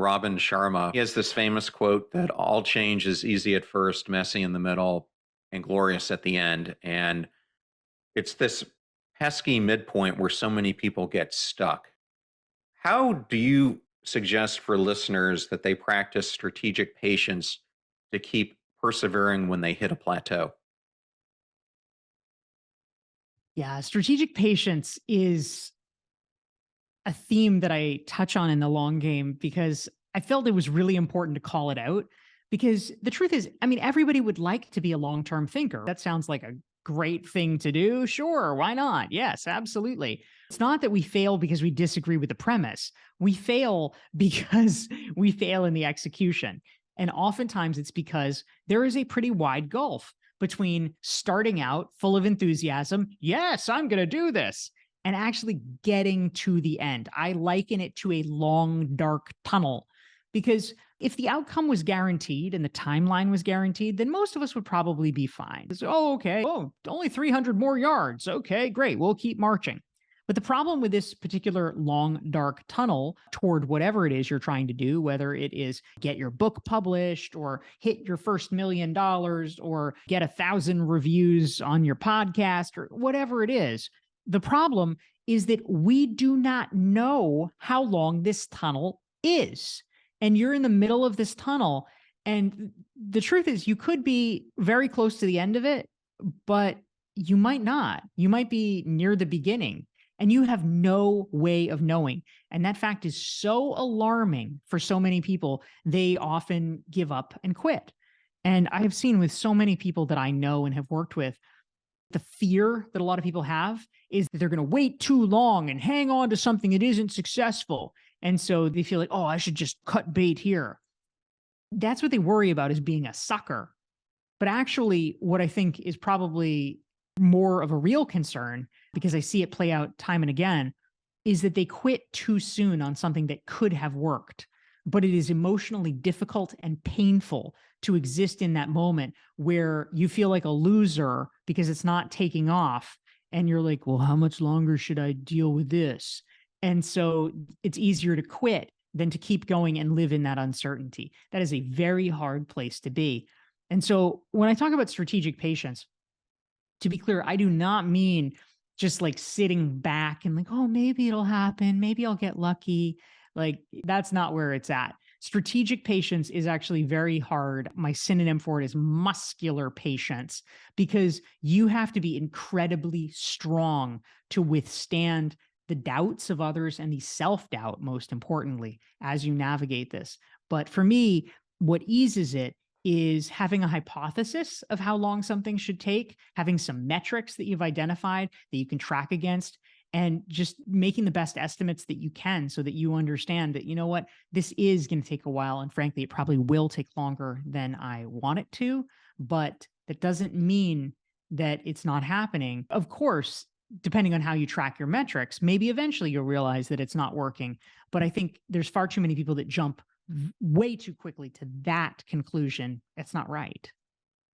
Robin Sharma. He has this famous quote that all change is easy at first, messy in the middle, and glorious at the end. And it's this pesky midpoint where so many people get stuck. How do you suggest for listeners that they practice strategic patience to keep persevering when they hit a plateau? Yeah, strategic patience is a theme that I touch on in the long game because I felt it was really important to call it out. Because the truth is, I mean, everybody would like to be a long term thinker. That sounds like a great thing to do. Sure, why not? Yes, absolutely. It's not that we fail because we disagree with the premise, we fail because we fail in the execution. And oftentimes it's because there is a pretty wide gulf between starting out full of enthusiasm. Yes, I'm going to do this, and actually getting to the end. I liken it to a long, dark tunnel because if the outcome was guaranteed and the timeline was guaranteed, then most of us would probably be fine. It's, oh, okay. Oh, only 300 more yards. Okay, great. We'll keep marching. But the problem with this particular long, dark tunnel toward whatever it is you're trying to do, whether it is get your book published or hit your first $1 million or get 1,000 reviews on your podcast or whatever it is, the problem is that we do not know how long this tunnel is. And you're in the middle of this tunnel. And the truth is, you could be very close to the end of it, but you might not. You might be near the beginning and you have no way of knowing. And that fact is so alarming for so many people, they often give up and quit. And I have seen with so many people that I know and have worked with, the fear that a lot of people have is that they're going to wait too long and hang on to something that isn't successful. And so they feel like, oh, I should just cut bait here. That's what they worry about, is being a sucker. But actually, what I think is probably more of a real concern, because I see it play out time and again, is that they quit too soon on something that could have worked. But it is emotionally difficult and painful to exist in that moment where you feel like a loser because it's not taking off. And you're like, well, how much longer should I deal with this? And so it's easier to quit than to keep going and live in that uncertainty. That is a very hard place to be. And so when I talk about strategic patience, to be clear, I do not mean just like sitting back and like, oh, maybe it'll happen. Maybe I'll get lucky. Like, that's not where it's at. Strategic patience is actually very hard. My synonym for it is muscular patience, because you have to be incredibly strong to withstand the doubts of others and the self-doubt, most importantly, as you navigate this. But for me, what eases it is having a hypothesis of how long something should take, having some metrics that you've identified that you can track against, and just making the best estimates that you can so that you understand that, you know what, this is going to take a while. And frankly, it probably will take longer than I want it to, but that doesn't mean that it's not happening. Of course, depending on how you track your metrics, maybe eventually you'll realize that it's not working. But I think there's far too many people that jump way too quickly to that conclusion. It's not right.